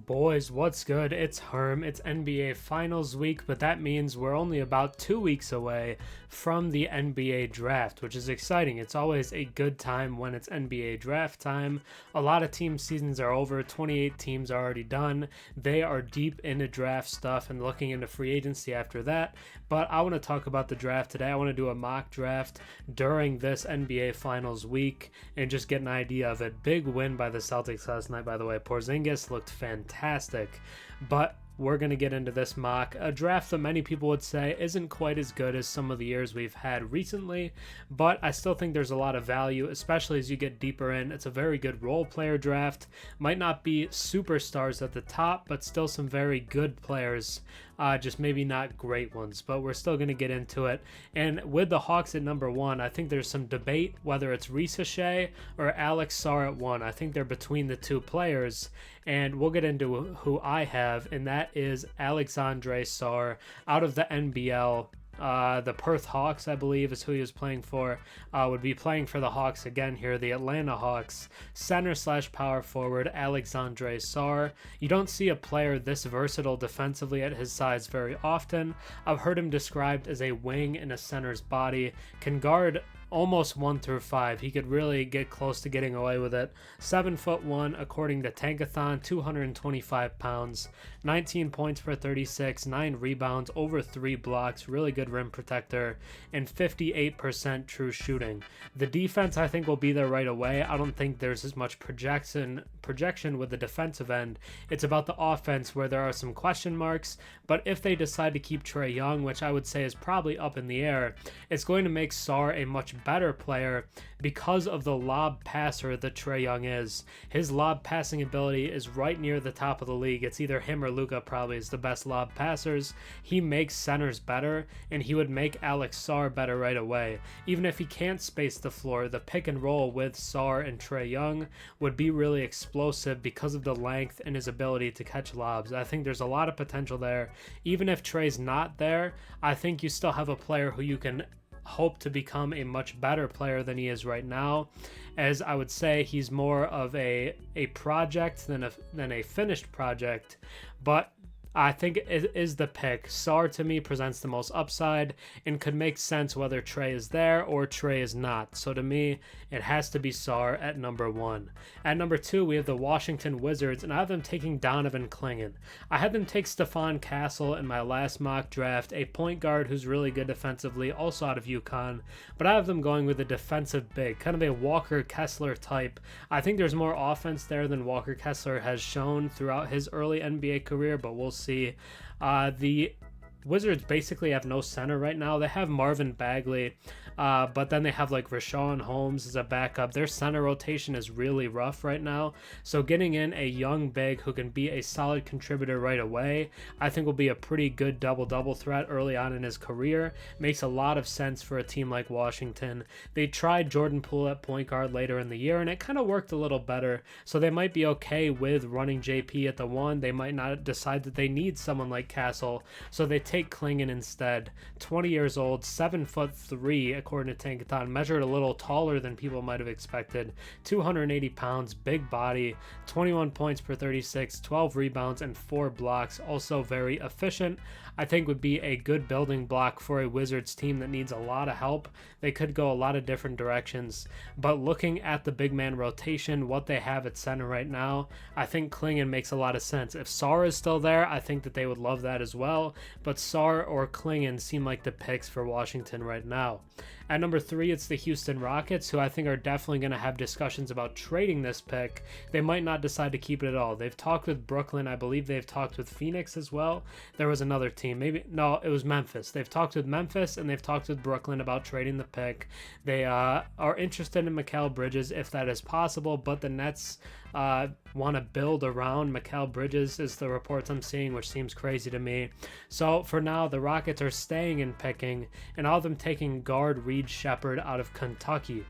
Boys, what's good? It's Herm. It's NBA Finals week, but that means we're only about 2 weeks away from the NBA draft, which is exciting. It's always a good time when it's NBA draft time. A lot of team seasons are over. 28 teams are already done. They are deep into draft stuff and looking into free agency after that. But I want to talk about the draft today. I want to do a mock draft during this NBA Finals week and just get an idea of it. Big win by the Celtics last night, by the way. Porzingis looked fantastic, but we're going to get into this mock. A draft that many people would say isn't quite as good as some of the years we've had recently, but I still think there's a lot of value, especially as you get deeper in. It's a very good role player draft. Might not be superstars at the top, but still some very good players. Just maybe not great ones, but we're still going to get into it. And with the Hawks at number 1, I think there's some debate whether it's Risacher or Alex Sarr at 1. I think they're between the two players, and we'll get into who I have, and that is Alexandre Sarr out of the NBL. The Perth Hawks, I believe, is who he was playing for. Would be playing for the Hawks again here, the Atlanta Hawks. Center/power forward, Alexandre Sarr. You don't see a player this versatile defensively at his size very often. I've heard him described as a wing in a center's body. Can guard almost 1 through 5. He could really get close to getting away with it. 7'1", according to Tankathon, 225 pounds, 19 points per 36, 9 rebounds, over 3 blocks, really good rim protector, and 58% true shooting. The defense, I think, will be there right away. I don't think there's as much projection with the defensive end. It's about the offense where there are some question marks, but if they decide to keep Trae Young, which I would say is probably up in the air, it's going to make Sarr a much better player because of the lob passer that Trae Young is. His lob passing ability is right near the top of the league. It's either him or Luka probably is the best lob passers. He makes centers better, and he would make Alex Sarr better right away. Even if he can't space the floor, the pick and roll with Sarr and Trae Young would be really explosive because of the length and his ability to catch lobs. I think there's a lot of potential there. Even if Trae's not there, I think you still have a player who you can hope to become a much better player than he is right now, as I would say he's more of a project than a finished project, but I think it is the pick. Sarr to me presents the most upside and could make sense whether Trae is there or Trae is not. So to me, it has to be Sarr at number 1. At number 2, we have the Washington Wizards, and I have them taking Donovan Clingan. I had them take Stephon Castle in my last mock draft, a point guard who's really good defensively, also out of UConn, but I have them going with a defensive big, kind of a Walker Kessler type. I think there's more offense there than Walker Kessler has shown throughout his early NBA career, but we'll see. The Wizards basically have no center right now. They have Marvin Bagley, but then they have like Rashawn Holmes as a backup. Their center rotation is really rough right now. So getting in a young big who can be a solid contributor right away, I think will be a pretty good double-double threat early on in his career. Makes a lot of sense for a team like Washington. They tried Jordan Poole at point guard later in the year, and it kind of worked a little better. So they might be okay with running JP at the 1. They might not decide that they need someone like Castle, so they take Clingan instead. 20 years old, 7'3", according to Tankathon, measured a little taller than people might have expected, 280 pounds, big body, 21 points per 36, 12 rebounds, and 4 blocks, also very efficient. I think would be a good building block for a Wizards team that needs a lot of help. They could go a lot of different directions, but looking at the big man rotation, what they have at center right now, I think Clingan makes a lot of sense. If Sarr is still there, I think that they would love that as well, but Sarr or Clingan seem like the picks for Washington right now. At number 3, it's the Houston Rockets, who I think are definitely going to have discussions about trading this pick. They might not decide to keep it at all. They've talked with Brooklyn. I believe they've talked with Phoenix as well. There was another team. No, it was Memphis. They've talked with Memphis and they've talked with Brooklyn about trading the pick. They are interested in Mikal Bridges if that is possible, but the Nets want to build around Mikal Bridges is the reports I'm seeing, which seems crazy to me. So for now, the Rockets are staying in picking, and all of them taking guard Reed Sheppard out of Kentucky.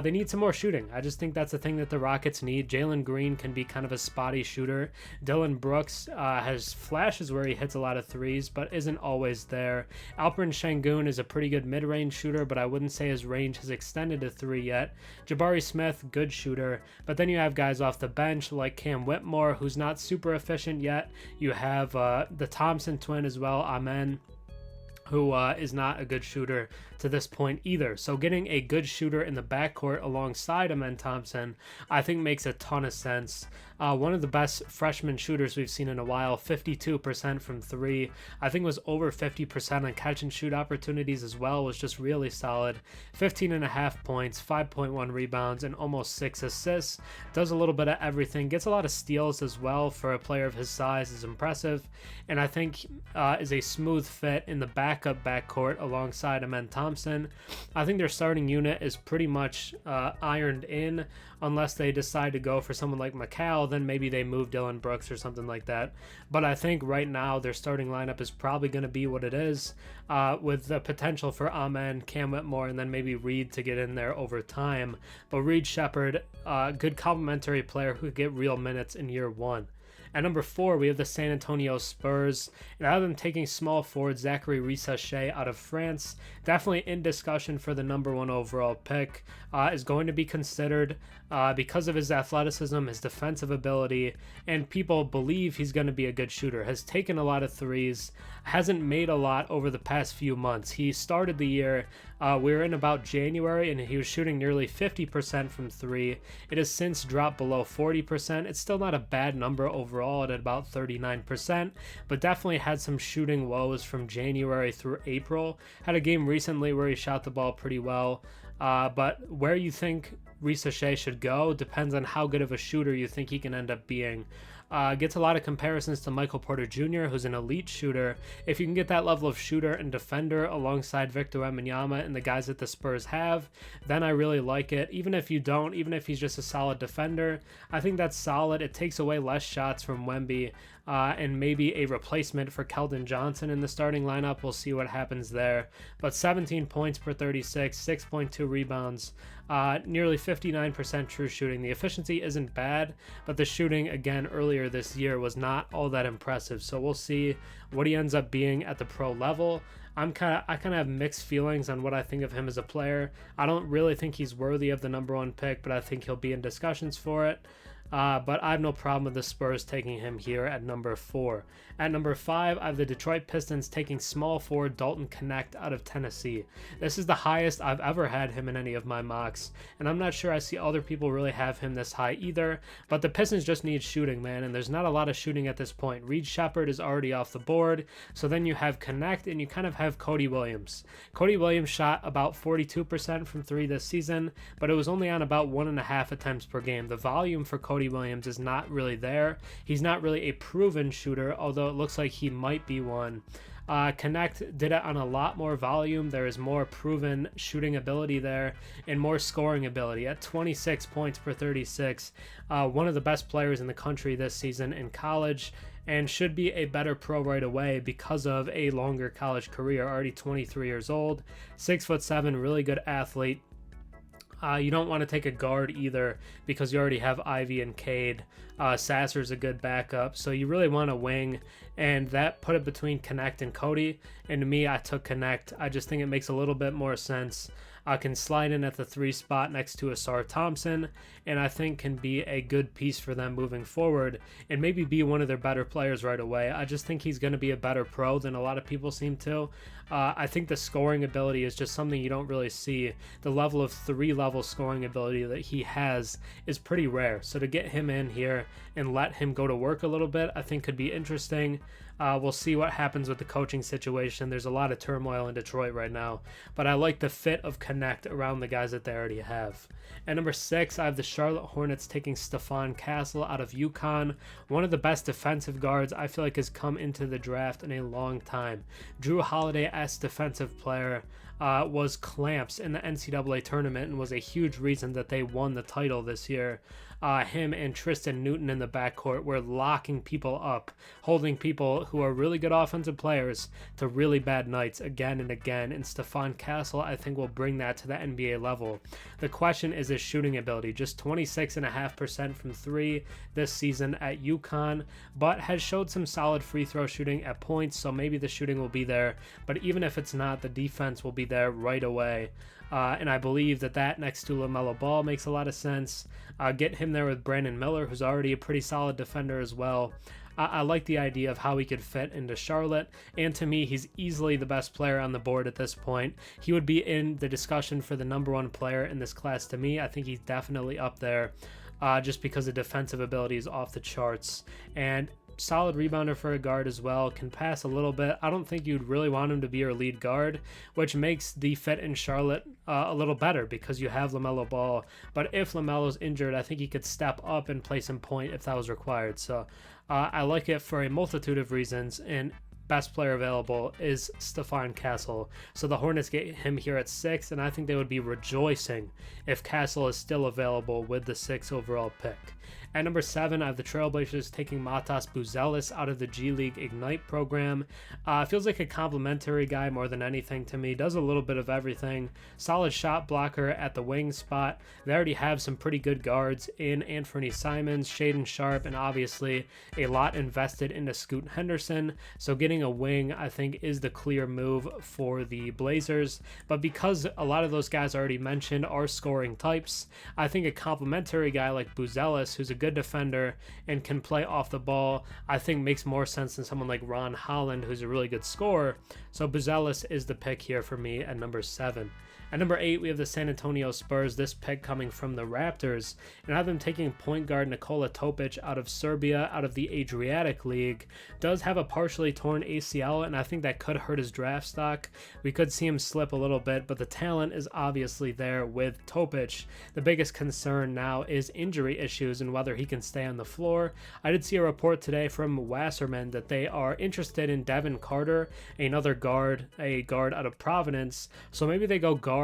They need some more shooting. I just think that's the thing that the Rockets need. Jalen Green can be kind of a spotty shooter. Dylan Brooks has flashes where he hits a lot of threes, but isn't always there. Alperen Sengun is a pretty good mid-range shooter, but I wouldn't say his range has extended to 3 yet. Jabari Smith, good shooter, but then you have guys off off the bench like Cam Whitmore, who's not super efficient yet. You have the Thompson twin as well, Amen, who is not a good shooter to this point either. So getting a good shooter in the backcourt alongside Amen Thompson, I think makes a ton of sense. One of the best freshman shooters we've seen in a while, 52% from three. I think was over 50% on catch and shoot opportunities as well, was just really solid. 15.5 points, 5.1 rebounds, and almost 6 assists. Does a little bit of everything. Gets a lot of steals as well for a player of his size, is impressive. And I think is a smooth fit in the backup backcourt alongside Amen Thompson. I think their starting unit is pretty much ironed in, unless they decide to go for someone like McCall, then maybe they move Dylan Brooks or something like that. But I think right now their starting lineup is probably going to be what it is, with the potential for Amen, Cam Whitmore, and then maybe Reed to get in there over time. But Reed Sheppard, good complementary player who could get real minutes in year one. At number 4, we have the San Antonio Spurs. And out of them taking small forward Zaccharie Risacher out of France, definitely in discussion for the number 1 overall pick, is going to be considered because of his athleticism, his defensive ability, and people believe he's going to be a good shooter. Has taken a lot of threes, hasn't made a lot over the past few months. He started the year, we were in about January, and he was shooting nearly 50% from three. It has since dropped below 40%. It's still not a bad number overall at about 39%, but definitely had some shooting woes from January through April. Had a game recently where he shot the ball pretty well. But where you think Risacher should go depends on how good of a shooter you think he can end up being. Gets a lot of comparisons to Michael Porter Jr., who's an elite shooter. If you can get that level of shooter and defender alongside Victor Wembanyama and the guys that the Spurs have, then I really like it. Even if you don't, even if he's just a solid defender, I think that's solid. It takes away less shots from Wemby, and maybe a replacement for Keldon Johnson in the starting lineup. We'll see what happens there. But 17 points per 36, 6.2 rebounds, nearly 59% true shooting. The efficiency isn't bad, but the shooting, again, earlier this year was not all that impressive. So we'll see what he ends up being at the pro level. I kind of have mixed feelings on what I think of him as a player. I don't really think he's worthy of the number 1 pick, but I think he'll be in discussions for it. But I have no problem with the Spurs taking him here at number 4. At number 5, I have the Detroit Pistons taking small forward Dalton Knecht out of Tennessee. This is the highest I've ever had him in any of my mocks, and I'm not sure I see other people really have him this high either, but the Pistons just need shooting, man, and there's not a lot of shooting at this point. Reed Sheppard is already off the board, so then you have Knecht, and you kind of have Cody Williams. Cody Williams shot about 42% from 3 this season, but it was only on about 1.5 attempts per game. The volume for Cody Williams is not really there. He's not really a proven shooter, although it looks like he might be one. Knecht did it on a lot more volume. There is more proven shooting ability there and more scoring ability at 26 points per 36. One of the best players in the country this season in college, and should be a better pro right away because of a longer college career. Already 23 years old, 6'7", really good athlete. You don't want to take a guard either because you already have Ivy and Cade. Sasser's a good backup, so you really want a wing, and that put it between Knecht and Cody. And to me, I took Knecht. I just think it makes a little bit more sense. Can slide in at the 3 spot next to Ausar Thompson, and I think can be a good piece for them moving forward and maybe be one of their better players right away. I just think he's going to be a better pro than a lot of people seem to. I think the scoring ability is just something you don't really see. The level of 3-level scoring ability that he has is pretty rare. So to get him in here and let him go to work a little bit, I think could be interesting. We'll see what happens with the coaching situation. There's a lot of turmoil in Detroit right now, but I like the fit of Knecht around the guys that they already have. At number 6, I have the Charlotte Hornets taking Stephon Castle out of UConn. One of the best defensive guards I feel like has come into the draft in a long time. Drew Holiday-esque defensive player. Was clamps in the NCAA tournament and was a huge reason that they won the title this year. Him and Tristan Newton in the backcourt were locking people up, holding people who are really good offensive players to really bad nights again and again, and Stephon Castle, I think, will bring that to the NBA level. The question is his shooting ability, just 26.5% from 3 this season at UConn, but has showed some solid free throw shooting at points, so maybe the shooting will be there, but even if it's not, the defense will be there right away. And I believe that next to LaMelo Ball makes a lot of sense. Get him there with Brandon Miller, who's already a pretty solid defender as well. I like the idea of how he could fit into Charlotte, and to me, he's easily the best player on the board at this point. He would be in the discussion for the number one player in this class to me. I think he's definitely up there just because the defensive ability is off the charts. And solid rebounder for a guard as well, can pass a little bit. I don't think you'd really want him to be your lead guard, which makes the fit in Charlotte a little better because you have LaMelo Ball. But if LaMelo's injured, I think he could step up and play some point if that was required. So I like it for a multitude of reasons, and best player available is Stephon Castle. So the Hornets get him here at 6, and I think they would be rejoicing if Castle is still available with the 6th overall pick. At number 7, I have the Trailblazers taking Matas Buzelis out of the G League Ignite program. Feels like a complimentary guy more than anything to me. Does a little bit of everything. Solid shot blocker at the wing spot. They already have some pretty good guards in Anthony Simons, Shaedon Sharpe, and obviously a lot invested into Scoot Henderson. So getting a wing, I think, is the clear move for the Blazers. But because a lot of those guys already mentioned are scoring types, I think a complimentary guy like Buzelis, who's a good defender and can play off the ball, I think makes more sense than someone like Ron Holland, who's a really good scorer. So Buzelis is the pick here for me at number 7. At number 8, we have the San Antonio Spurs, this pick coming from the Raptors, and I have them taking point guard Nikola Topic out of Serbia, out of the Adriatic League. Does have a partially torn ACL, and I think that could hurt his draft stock. We could see him slip a little bit, but the talent is obviously there with Topic. The biggest concern now is injury issues and whether he can stay on the floor. I did see a report today from Wasserman that they are interested in Devin Carter, another guard, a guard out of Providence, so maybe they go guard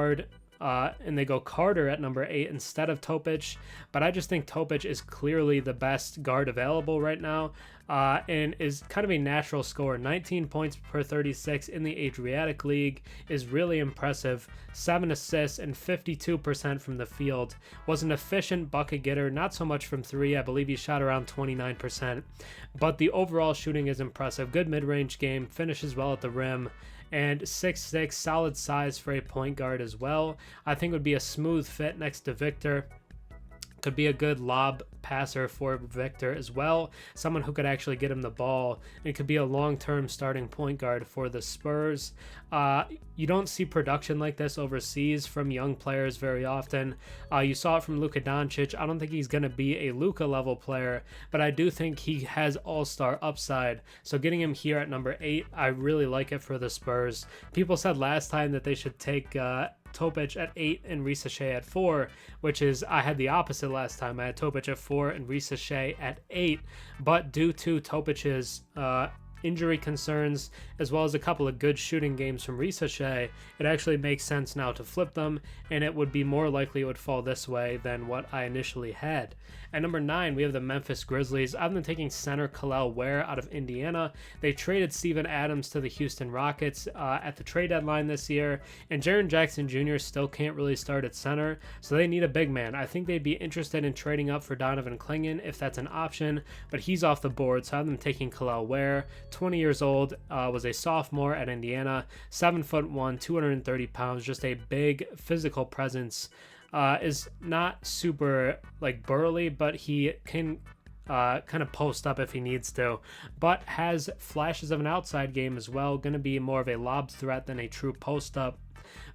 and they go Carter at number 8 instead of Topic, but I just think Topic is clearly the best guard available right now, and is kind of a natural scorer. 19 points per 36 in the Adriatic League is really impressive. 7 assists and 52% from the field. Was an efficient bucket getter, not so much from 3. I believe he shot around 29%, but the overall shooting is impressive. Good mid-range game, finishes well at the rim, and 6'6", solid size for a point guard as well. I think would be a smooth fit next to Victor. Could be a good lob passer for Victor as well. Someone who could actually get him the ball. It could be a long-term starting point guard for the Spurs. You don't see production like this overseas from young players very often. You saw it from Luka Doncic. I don't think he's going to be a Luka level player, but I do think he has all-star upside. So getting him here at number 8, I really like it for the Spurs. People said last time that they should take Topic at 8 and Risacher at 4, which is, I had the opposite last time. I had Topic at 4 and Risacher at 8, but due to Topic's injury concerns, as well as a couple of good shooting games from Risacher, it actually makes sense now to flip them, and it would be more likely it would fall this way than what I initially had. At number 9, we have the Memphis Grizzlies. I've been taking center Kel'el Ware out of Indiana. They traded Steven Adams to the Houston Rockets at the trade deadline this year, and Jaren Jackson Jr. still can't really start at center, so they need a big man. I think they'd be interested in trading up for Donovan Clingan if that's an option, but he's off the board, so I've been taking Kel'el Ware. 20 years old, was a sophomore at Indiana, 7'1", 230 pounds, just a big physical presence. Is not super like burly, but he can kind of post up if he needs to, but has flashes of an outside game as well. Going to be more of a lob threat than a true post up.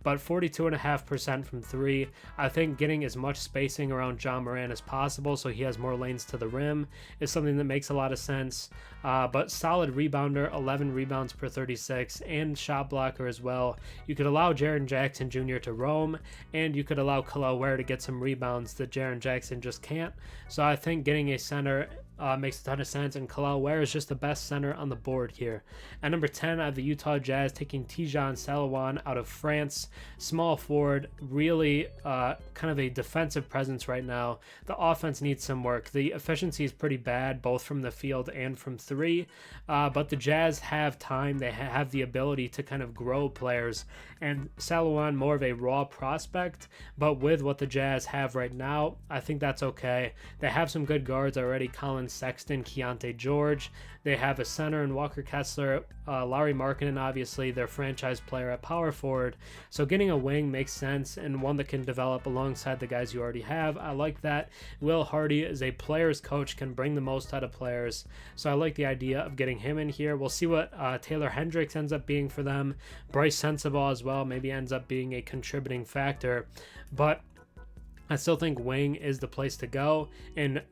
But 42.5% from 3. I think getting as much spacing around John Moran as possible so he has more lanes to the rim is something that makes a lot of sense. But solid rebounder, 11 rebounds per 36, and shot blocker as well. You could allow Jaren Jackson Jr. to roam, and you could allow Kel'el Ware to get some rebounds that Jaren Jackson just can't. So I think getting a center makes a ton of sense, and Kel'el Ware is just the best center on the board here. At number 10, I have the Utah Jazz taking Tidjane Salaun out of France. Small forward, really kind of a defensive presence right now. The offense needs some work. The efficiency is pretty bad, both from the field and from 3, but the Jazz have time. They have the ability to kind of grow players, and Salaun more of a raw prospect, but with what the Jazz have right now, I think that's okay. They have some good guards already. Colin Sexton, Keontae George. They have a center in Walker Kessler, Lauri Markkanen, obviously their franchise player at power forward. So getting a wing makes sense, and one that can develop alongside the guys you already have. I like that. Will Hardy is a player's coach, can bring the most out of players. So I like the idea of getting him in here. We'll see what Taylor Hendricks ends up being for them. Bryce Sensabaugh as well maybe ends up being a contributing factor. But I still think wing is the place to go. And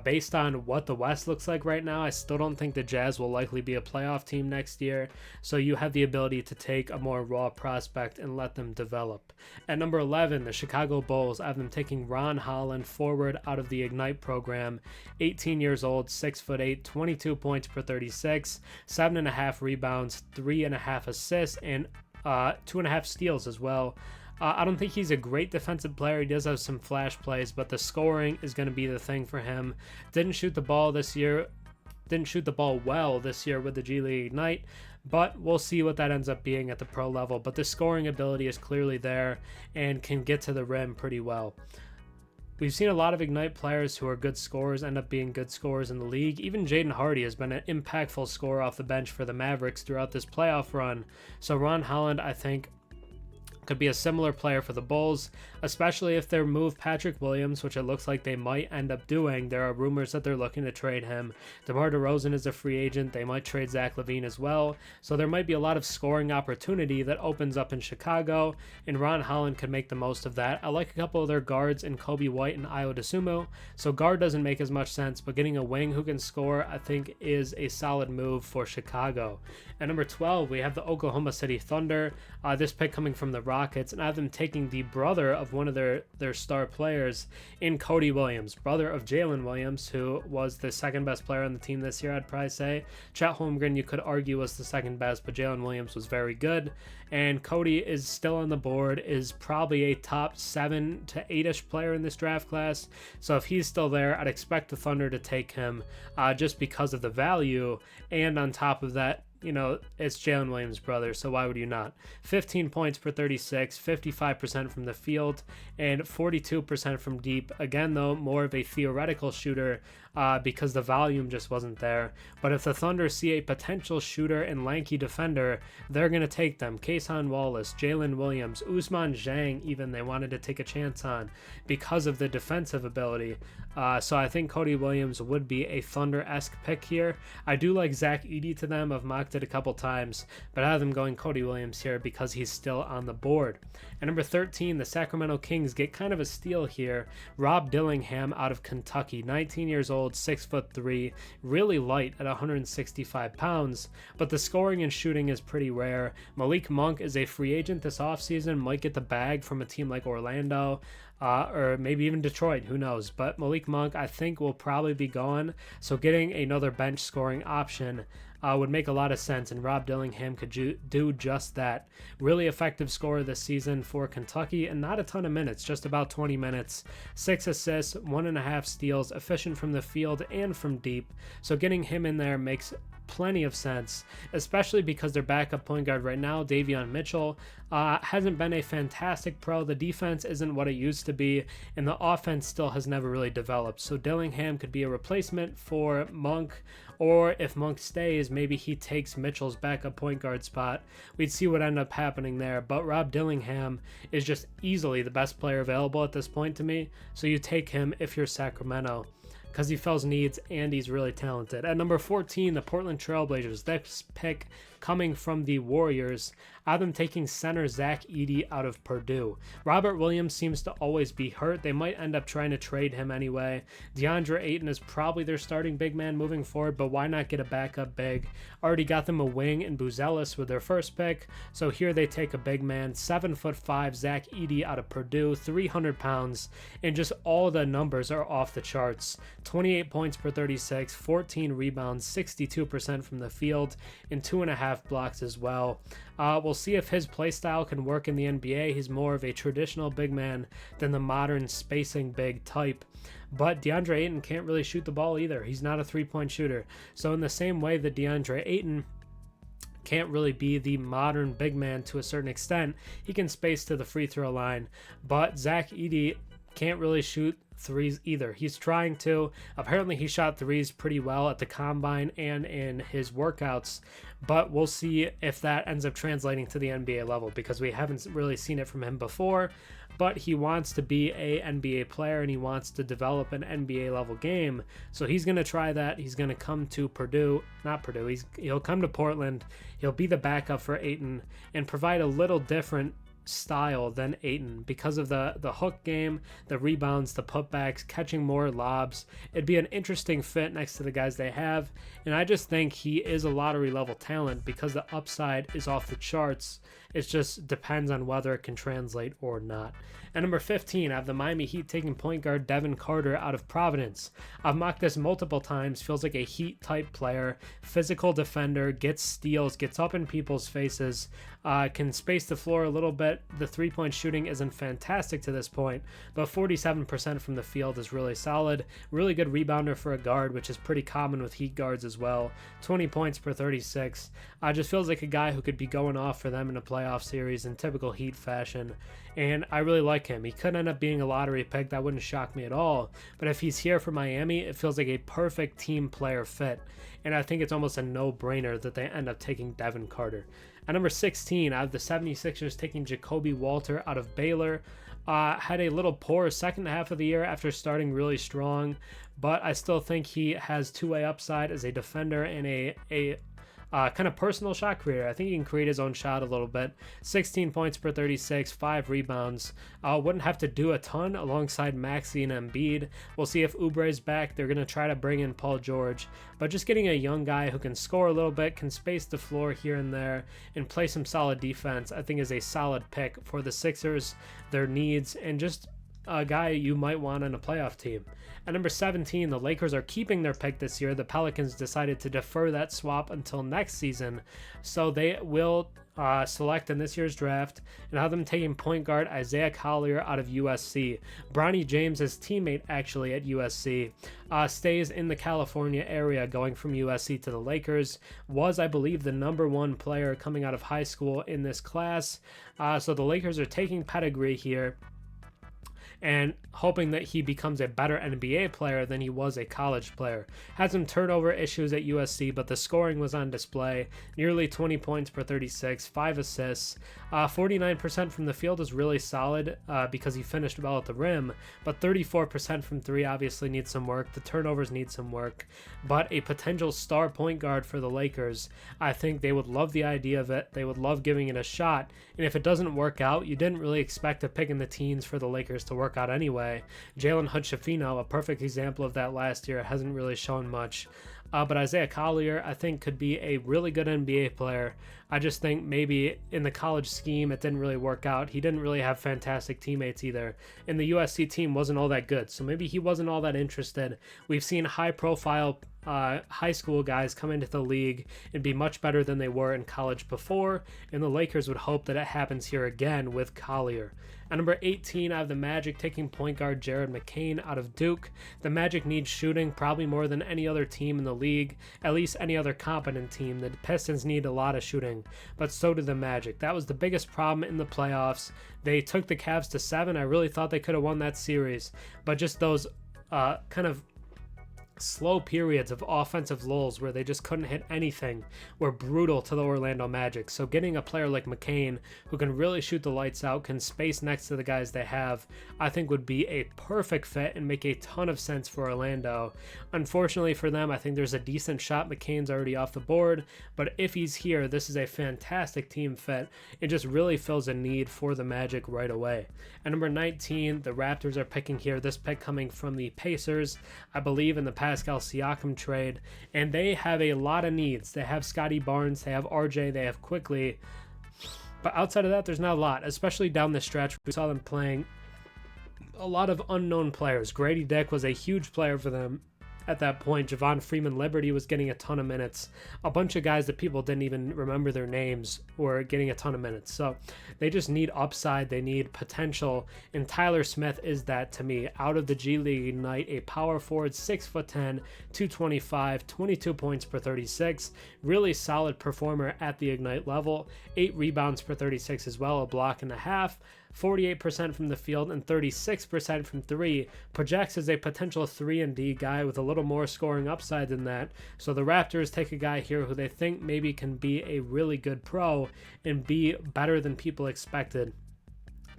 based on what the West looks like right now, I still don't think the Jazz will likely be a playoff team next year. So you have the ability to take a more raw prospect and let them develop. At number 11, the Chicago Bulls, I have them taking Ron Holland, forward out of the Ignite program. 18 years old, 6'8", 22 points per 36, 7.5 rebounds, 3.5 assists, and 2.5 steals as well. I don't think he's a great defensive player. He does have some flash plays, but the scoring is going to be the thing for him. Didn't shoot the ball well this year with the G League Ignite, but we'll see what that ends up being at the pro level. But the scoring ability is clearly there and can get to the rim pretty well. We've seen a lot of Ignite players who are good scorers end up being good scorers in the league. Even Jaden Hardy has been an impactful scorer off the bench for the Mavericks throughout this playoff run. So Ron Holland, I think, could be a similar player for the Bulls, especially if they move Patrick Williams, which it looks like they might end up doing. There are rumors that they're looking to trade him. DeMar DeRozan is a free agent. They might trade Zach LaVine as well. So there might be a lot of scoring opportunity that opens up in Chicago, and Ron Holland could make the most of that. I like a couple of their guards in Kobe White and Ayo Dosunmu. So guard doesn't make as much sense, but getting a wing who can score, I think, is a solid move for Chicago. At number 12, we have the Oklahoma City Thunder. This pick coming from the Rockets, and I have them taking the brother of one of their star players in Cody Williams, brother of Jalen Williams, who was the second best player on the team this year, I'd probably say. Chet Holmgren, you could argue, was the second best, but Jalen Williams was very good. And Cody is still on the board, is probably a top 7 to 8-ish player in this draft class. So if he's still there, I'd expect the Thunder to take him just because of the value. And on top of that, you know, it's Jalen Williams' brother, so why would you not? 15 points per 36, 55% from the field, and 42% from deep. Again, though, more of a theoretical shooter because the volume just wasn't there. But if the Thunder see a potential shooter and lanky defender, they're going to take them. Kyshawn Wallace, Jalen Williams, Ousmane Dieng, even they wanted to take a chance on because of the defensive ability. So I think Cody Williams would be a Thunder-esque pick here. I do like Zach Edey to them. I've mocked it a couple times, but I have them going Cody Williams here because he's still on the board. At number 13, the Sacramento Kings get kind of a steal here. Rob Dillingham out of Kentucky, 19 years old, 6'3", really light at 165 pounds, but the scoring and shooting is pretty rare. Malik Monk is a free agent this offseason, might get the bag from a team like Orlando, or maybe even Detroit, who knows. But Malik Monk, I think, will probably be gone, so getting another bench scoring option would make a lot of sense, and Rob Dillingham could do just that. Really effective scorer this season for Kentucky, and not a ton of minutes, just about 20 minutes. 6 assists, 1.5 steals, efficient from the field and from deep, so getting him in there makes plenty of sense, especially because their backup point guard right now, Davion Mitchell, hasn't been a fantastic pro. The defense isn't what it used to be, and the offense still has never really developed. So Dillingham could be a replacement for Monk, or if Monk stays, maybe he takes Mitchell's backup point guard spot. We'd see what ended up happening there, but Rob Dillingham is just easily the best player available at this point to me, so you take him if you're Sacramento, because he fills needs and he's really talented. At number 14, the Portland Trailblazers. This pick coming from the Warriors. I have them taking center Zach Edey out of Purdue. Robert Williams seems to always be hurt. They might end up trying to trade him anyway. DeAndre Ayton is probably their starting big man moving forward, but why not get a backup big? Already got them a wing in Buzelis with their first pick, so here they take a big man. 7'5" Zach Edey out of Purdue, 300 pounds, and just all the numbers are off the charts. 28 points per 36, 14 rebounds, 62% from the field, and 2.5 blocks as well. We'll see if his play style can work in the NBA. He's more of a traditional big man than the modern spacing big type. But DeAndre Ayton can't really shoot the ball either. He's not a three-point shooter. So in the same way that DeAndre Ayton can't really be the modern big man to a certain extent, he can space to the free throw line. But Zach Edey can't really shoot threes either. He's trying to. Apparently he shot threes pretty well at the combine and in his workouts, but we'll see if that ends up translating to the NBA level, because we haven't really seen it from him before. But he wants to be a NBA player and he wants to develop an NBA level game. So he's going to try that. He's going to come to he'll come to Portland. He'll be the backup for Ayton and provide a little different style than Ayton because of the hook game, the rebounds, the putbacks, catching more lobs. It'd be an interesting fit next to the guys they have, and I just think he is a lottery level talent because the upside is off the charts. It just depends on whether it can translate or not. At number 15, I have the Miami Heat taking point guard Devin Carter out of Providence. I've mocked this multiple times. Feels like a Heat type player, physical defender, gets steals, gets up in people's faces, can space the floor a little bit. The three-point shooting isn't fantastic to this point, but 47% from the field is really solid. Really good rebounder for a guard, which is pretty common with Heat guards as well. 20 points per 36. Just feels like a guy who could be going off for them in a playoff series in typical Heat fashion, and I really like him. He could end up being a lottery pick. That wouldn't shock me at all, but if he's here for Miami, it feels like a perfect team player fit, and I think it's almost a no-brainer that they end up taking Devin Carter. At number 16, I have the 76ers taking Jacoby Walter out of Baylor. Had a little poor second half of the year after starting really strong, but I still think he has two-way upside as a defender and a kind of personal shot creator. I think he can create his own shot a little bit. 16 points per 36, 5 rebounds. Wouldn't have to do a ton alongside Maxey and Embiid. We'll see if Oubre's back. They're going to try to bring in Paul George. But just getting a young guy who can score a little bit, can space the floor here and there, and play some solid defense, I think is a solid pick for the Sixers, their needs, and just a guy you might want on a playoff team. At number 17, the Lakers are keeping their pick this year. The Pelicans decided to defer that swap until next season, so they will select in this year's draft and have them taking point guard Isaiah Collier out of USC. Bronny James, his teammate actually at USC, stays in the California area, going from USC to the Lakers. Was, I believe, the number one player coming out of high school in this class. So the Lakers are taking pedigree here and hoping that he becomes a better NBA player than he was a college player. Had some turnover issues at USC, but the scoring was on display. Nearly 20 points per 36, 5 assists. 49% from the field is really solid because he finished well at the rim, but 34% from three obviously needs some work. The turnovers need some work, but a potential star point guard for the Lakers. I think they would love the idea of it. They would love giving it a shot, and if it doesn't work out, you didn't really expect a pick in the teens for the Lakers to work out anyway. Jalen Hood-Schifino, a perfect example of that last year, hasn't really shown much. But Isaiah Collier, I think, could be a really good NBA player. I just think maybe in the college scheme it didn't really work out. He didn't really have fantastic teammates either. And the USC team wasn't all that good, so maybe he wasn't all that interested. We've seen high-profile high school guys come into the league and be much better than they were in college before, and the Lakers would hope that it happens here again with Collier. At number 18, I have the Magic taking point guard Jared McCain out of Duke. The Magic needs shooting probably more than any other team in the league, at least any other competent team. The Pistons need a lot of shooting, but so do the Magic. That was the biggest problem in the playoffs. They took the Cavs to 7. I really thought they could have won that series, but just those kind of slow periods of offensive lulls where they just couldn't hit anything were brutal to the Orlando Magic. So getting a player like McCain who can really shoot the lights out, can space next to the guys they have, I think would be a perfect fit and make a ton of sense for Orlando. Unfortunately for them, I think there's a decent shot McCain's already off the board, but if he's here, this is a fantastic team fit. It just really fills a need for the Magic right away. At number 19, the Raptors are picking here. This pick coming from the Pacers, I believe in the Pascal Siakam trade, and they have a lot of needs. They have Scotty Barnes, they have RJ, they have Quickly, but outside of that, there's not a lot, especially down the stretch. We saw them playing a lot of unknown players. Grady Dick was a huge player for them at that point. Javon Freeman Liberty was getting a ton of minutes. A bunch of guys that people didn't even remember their names were getting a ton of minutes. So they just need upside. They need potential. And Tyler Smith is that to me. Out of the G League Ignite, a power forward, 6'10", 225, 22 points per 36. Really solid performer at the Ignite level. 8 rebounds per 36 as well, a block and a half. 48% from the field and 36% from three, projects as a potential 3-and-D guy with a little more scoring upside than that. So the Raptors take a guy here who they think maybe can be a really good pro and be better than people expected.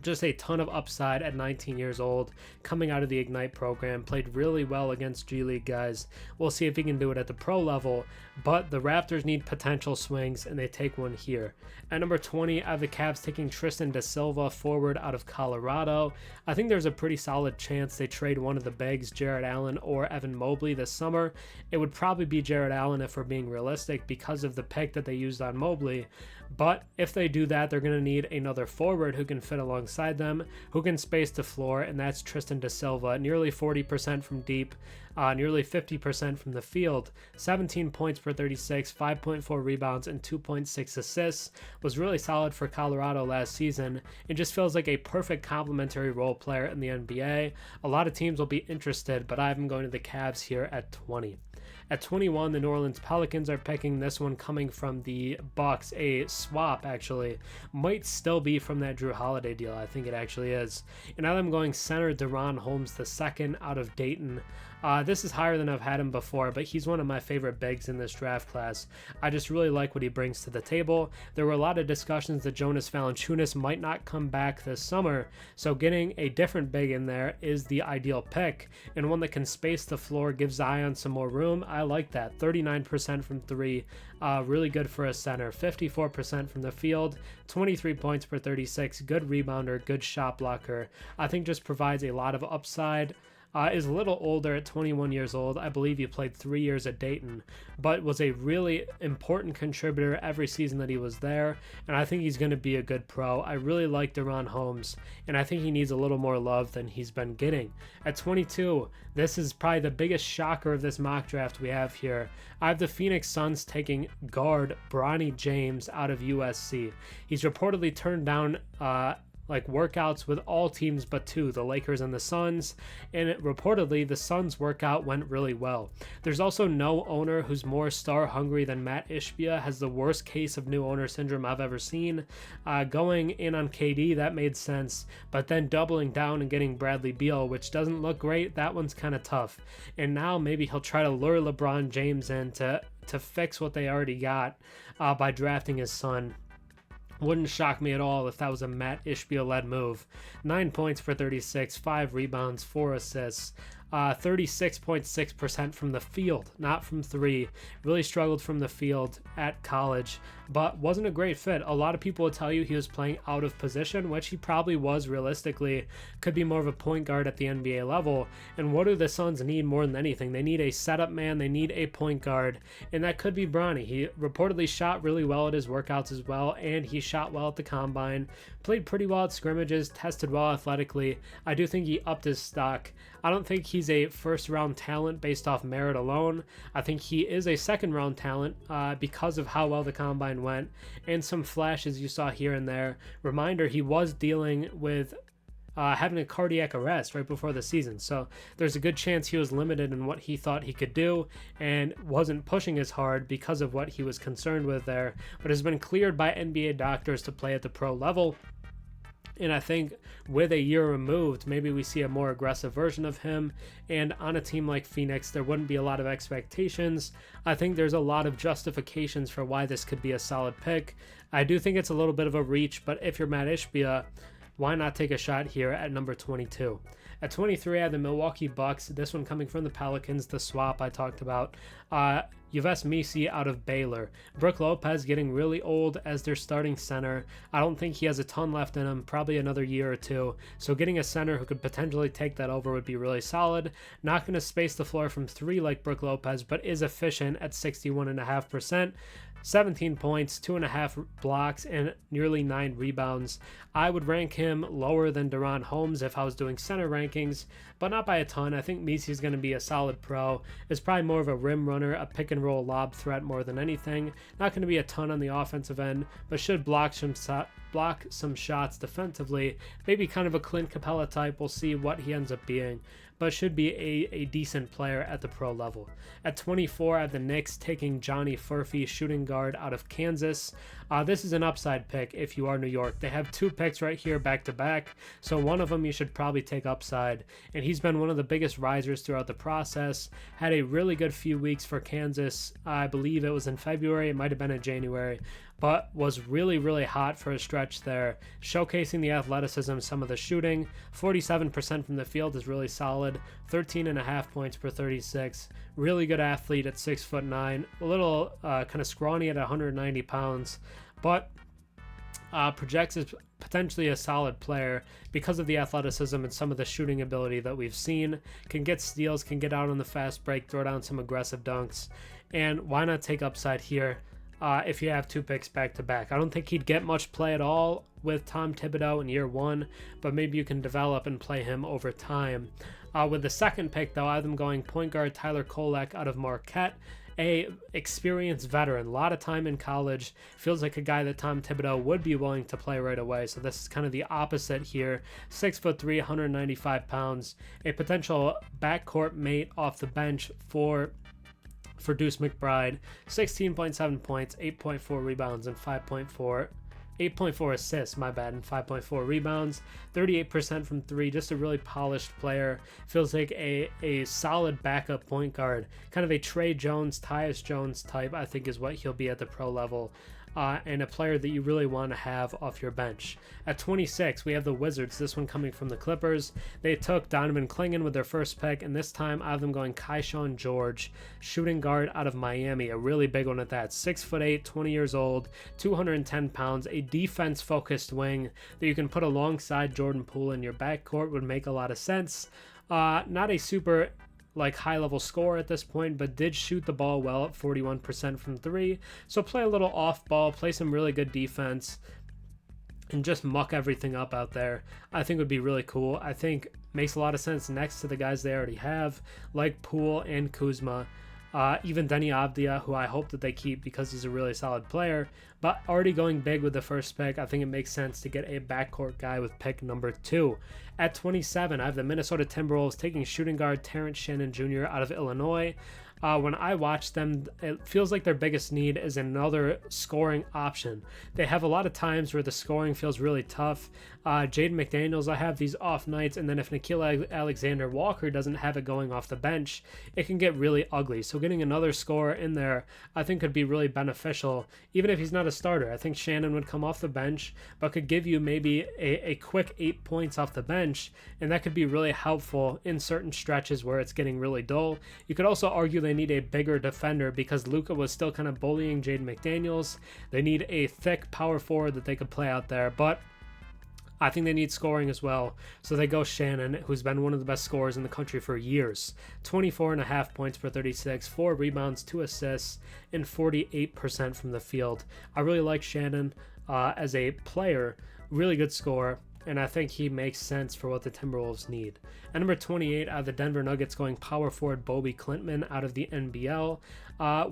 Just a ton of upside at 19 years old, coming out of the Ignite program, played really well against G League guys. We'll see if he can do it at the pro level, but the Raptors need potential swings, and they take one here. At number 20, I have the Cavs taking Tristan da Silva, forward out of Colorado. I think there's a pretty solid chance they trade one of the bigs, Jarrett Allen or Evan Mobley, this summer. It would probably be Jarrett Allen if we're being realistic because of the pick that they used on Mobley. But if they do that, they're going to need another forward who can fit alongside them, who can space the floor, and that's Tristan da Silva. Nearly 40% from deep, nearly 50% from the field, 17 points per 36, 5.4 rebounds, and 2.6 assists. Was really solid for Colorado last season. It just feels like a perfect complementary role player in the NBA. A lot of teams will be interested, but I have him going to the Cavs here at 20. At 21, the New Orleans Pelicans are picking this one coming from the Bucks. A swap, actually. Might still be from that Drew Holiday deal. I think it actually is. And now I'm going center DaRon Holmes II out of Dayton. This is higher than I've had him before, but he's one of my favorite bigs in this draft class. I just really like what he brings to the table. There were a lot of discussions that Jonas Valanciunas might not come back this summer, so getting a different big in there is the ideal pick, and one that can space the floor, give Zion some more room. I like that. 39% from three, really good for a center. 54% from the field, 23 points per 36, good rebounder, good shot blocker. I think just provides a lot of upside. Is a little older at 21 years old. I believe he played 3 years at Dayton, but was a really important contributor every season that he was there, and I think he's going to be a good pro. I really like DaRon Holmes, and I think he needs a little more love than he's been getting. At 22, this is probably the biggest shocker of this mock draft we have here. I have the Phoenix Suns taking guard Bronny James out of USC. He's reportedly turned down workouts with all teams but two, the Lakers and the Suns, and reportedly the Suns workout went really well. There's also no owner who's more star hungry than Matt Ishbia, has the worst case of new owner syndrome I've ever seen. Going in on KD, that made sense, but then doubling down and getting Bradley Beal, which doesn't look great, that one's kind of tough. And now maybe he'll try to lure LeBron James in to fix what they already got by drafting his son. Wouldn't shock me at all if that was a Matt Ishbia-led move. 9 points per 36, 5 rebounds, 4 assists. 36.6% from the field, not from three. Really struggled from the field at college, but wasn't a great fit. A lot of people would tell you he was playing out of position, which he probably was realistically. Could be more of a point guard at the NBA level. And what do the Suns need more than anything? They need a setup man. They need a point guard, and that could be Bronny. He reportedly shot really well at his workouts as well, and he shot well at the combine. Played pretty well at scrimmages, tested well athletically. I do think he upped his stock. I don't think he's a first-round talent based off merit alone. I think he is a second-round talent because of how well the combine went and some flashes you saw here and there. Reminder, he was dealing with having a cardiac arrest right before the season, so there's a good chance he was limited in what he thought he could do and wasn't pushing as hard because of what he was concerned with there, but has been cleared by NBA doctors to play at the pro level. And I think with a year removed, maybe we see a more aggressive version of him. And on a team like Phoenix, there wouldn't be a lot of expectations. I think there's a lot of justifications for why this could be a solid pick. I do think it's a little bit of a reach, but if you're Matt Ishbia, why not take a shot here at number 22? At 23, I have the Milwaukee Bucks. This one coming from the Pelicans, the swap I talked about. Yves Missi out of Baylor. Brook Lopez getting really old as their starting center. I don't think he has a ton left in him, probably another year or two. So getting a center who could potentially take that over would be really solid. Not going to space the floor from three like Brook Lopez, but is efficient at 61.5%. 17 points, 2.5 blocks, and nearly 9 rebounds. I would rank him lower than DaRon Holmes if I was doing center rankings, but not by a ton. I think Missi is going to be a solid pro. Is probably more of a rim runner, a pick and roll lob threat more than anything. Not going to be a ton on the offensive end, but should block some block some shots defensively. Maybe kind of a Clint Capella type. We'll see what he ends up being, but should be a decent player at the pro level. At 24, I have the Knicks taking Johnny Furphy, shooting guard out of Kansas. This is an upside pick if you are New York. They have 2 picks right here back to back, so one of them you should probably take upside, and he's been one of the biggest risers throughout the process. Had a really good few weeks for Kansas. I believe it was in February, it might have been in January, but was really, really hot for a stretch there, showcasing the athleticism, some of the shooting. 47% from the field is really solid, 13.5 points per 36. Really good athlete at 6'9", a little kind of scrawny at 190 pounds, but projects as potentially a solid player because of the athleticism and some of the shooting ability that we've seen. Can get steals, can get out on the fast break, throw down some aggressive dunks, and why not take upside here? If you have 2 picks back to back. I don't think he'd get much play at all with Tom Thibodeau in year 1, but maybe you can develop and play him over time. With the second pick, though, I have them going point guard Tyler Kolek out of Marquette, a experienced veteran, a lot of time in college, feels like a guy that Tom Thibodeau would be willing to play right away. So this is kind of the opposite here. 6'3", 195 pounds, a potential backcourt mate off the bench for Deuce McBride. 16.7 points, 8.4 rebounds, and 8.4 assists, my bad, and 5.4 rebounds. 38% from 3, just a really polished player. Feels like a solid backup point guard, kind of a Trey Jones, Tyus Jones type, I think is what he'll be at the pro level. And a player that you really want to have off your bench. At 26, we have the Wizards, this one coming from the Clippers. They took Donovan Clingan with their first pick, and this time I have them going Kyshawn George, shooting guard out of Miami, a really big one at that. 6'8", 20 years old, 210 pounds, a defense-focused wing that you can put alongside Jordan Poole in your backcourt would make a lot of sense. Not a super high-level scorer at this point, but did shoot the ball well at 41% from 3. So play a little off-ball, play some really good defense, and just muck everything up out there. I think would be really cool. I think makes a lot of sense next to the guys they already have, like Poole and Kuzma. Even Denny Avdia, who I hope that they keep because he's a really solid player, but already going big with the first pick, I think it makes sense to get a backcourt guy with pick number 2. At 27, I have the Minnesota Timberwolves taking shooting guard Terrence Shannon Jr. out of Illinois. When I watch them, it feels like their biggest need is another scoring option. They have a lot of times where the scoring feels really tough. Jaden McDaniels, I have these off nights, and then if Nickeil Alexander-Walker doesn't have it going off the bench, it can get really ugly. So getting another scorer in there, I think could be really beneficial, even if he's not a starter. I think Shannon would come off the bench, but could give you maybe a quick 8 points off the bench, and that could be really helpful in certain stretches where it's getting really dull. You could also argue they need a bigger defender because Luka was still kind of bullying Jaden McDaniels. They need a thick power forward that they could play out there, but I think they need scoring as well. So they go Shannon, who's been one of the best scorers in the country for years. 24.5 points per 36, 4 rebounds, 2 assists, and 48% from the field. I really like Shannon as a player, really good scorer, and I think he makes sense for what the Timberwolves need. At number 28, I have the Denver Nuggets going power forward Bobi Klintman out of the NBL.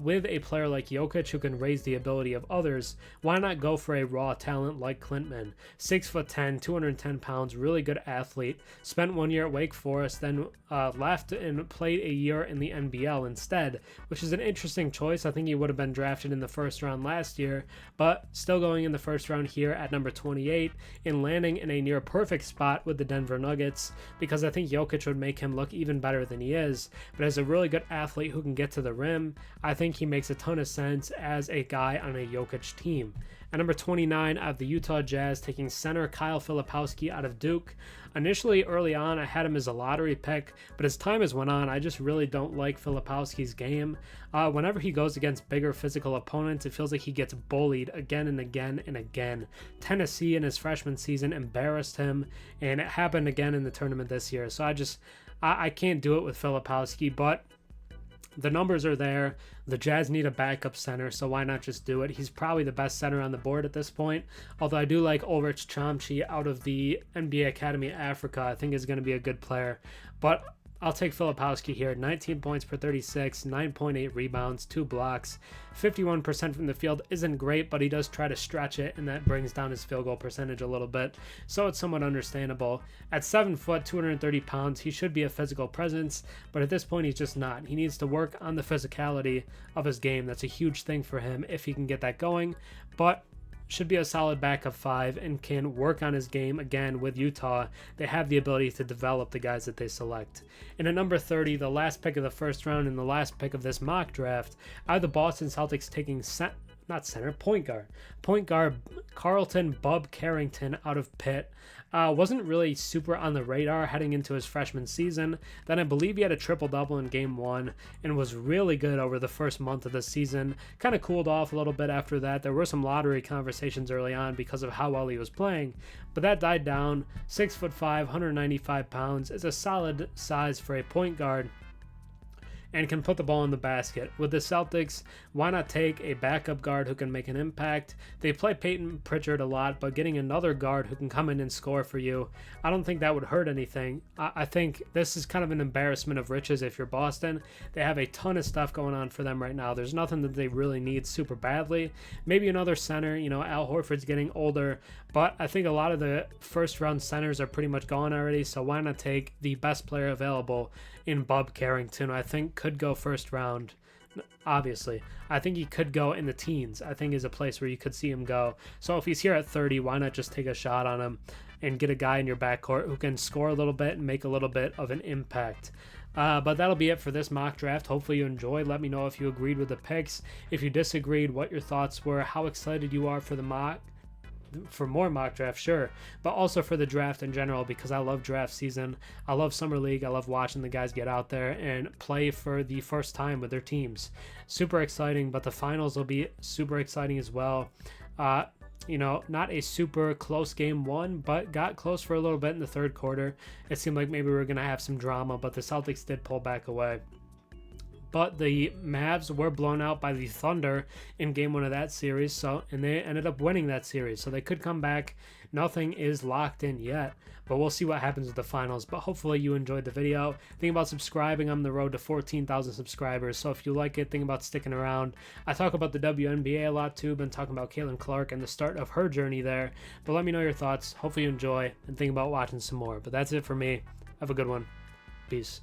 With a player like Jokic who can raise the ability of others, why not go for a raw talent like Klintman? 6'10", 210 pounds, really good athlete. Spent 1 year at Wake Forest, then left and played a year in the NBL instead, which is an interesting choice. I think he would have been drafted in the first round last year, but still going in the first round here at number 28 and landing in a near perfect spot with the Denver Nuggets because I think Jokic would make him look even better than he is. But as a really good athlete who can get to the rim, I think he makes a ton of sense as a guy on a Jokic team. At number 29, I have the Utah Jazz taking center Kyle Filipowski out of Duke. Initially, early on, I had him as a lottery pick, but as time has went on, I just really don't like Filipowski's game. Whenever he goes against bigger physical opponents, it feels like he gets bullied again and again and again. Tennessee in his freshman season embarrassed him, and it happened again in the tournament this year. So I can't do it with Filipowski, but the numbers are there. The Jazz need a backup center, so why not just do it? He's probably the best center on the board at this point, although I do like Ulrich Chomchi out of the NBA Academy Africa. I think is going to be a good player, but I'll take Filipowski here. 19 points per 36, 9.8 rebounds, 2 blocks, 51% from the field isn't great, but he does try to stretch it, and that brings down his field goal percentage a little bit, so it's somewhat understandable. At 7 foot, 230 pounds, he should be a physical presence, but at this point he's just not. He needs to work on the physicality of his game. That's a huge thing for him if he can get that going, but should be a solid backup 5 and can work on his game. Again, with Utah, they have the ability to develop the guys that they select. And at number 30, the last pick of the first round and the last pick of this mock draft, I have the Boston Celtics taking point guard. Point guard Carlton Bub Carrington out of Pitt. Wasn't really super on the radar heading into his freshman season. Then I believe he had a triple-double in game 1 and was really good over the first month of the season. Kind of cooled off a little bit after that. There were some lottery conversations early on because of how well he was playing, but that died down. 6'5", 195 pounds is a solid size for a point guard and can put the ball in the basket. With the Celtics, why not take a backup guard who can make an impact? They play Peyton Pritchard a lot, but getting another guard who can come in and score for you, I don't think that would hurt anything. I think this is kind of an embarrassment of riches if you're Boston. They have a ton of stuff going on for them right now. There's nothing that they really need super badly. Maybe another center. Al Horford's getting older, but I think a lot of the first-round centers are pretty much gone already, so why not take the best player available in Bub Carrington? I think could go first round. Obviously, I think he could go in the teens. I think is a place where you could see him go. So if he's here at 30, why not just take a shot on him and get a guy in your backcourt who can score a little bit and make a little bit of an impact. But that'll be it for this mock draft. Hopefully you enjoyed. Let me know if you agreed with the picks. If you disagreed, what your thoughts were, how excited you are for more mock drafts, sure, but also for the draft in general, because I love draft season. I love summer league. I love watching the guys get out there and play for the first time with their teams. Super exciting, but the finals will be super exciting as well. Not a super close game 1, but got close for a little bit in the third quarter. It seemed like maybe we were going to have some drama, but the Celtics did pull back away. But the Mavs were blown out by the Thunder in game 1 of that series, and they ended up winning that series, so they could come back. Nothing is locked in yet, but we'll see what happens with the finals. But hopefully you enjoyed the video. Think about subscribing. I'm on the road to 14,000 subscribers, so if you like it, think about sticking around. I talk about the WNBA a lot too. Been talking about Caitlin Clark and the start of her journey there, but let me know your thoughts. Hopefully you enjoy and think about watching some more. But that's it for me. Have a good one. Peace.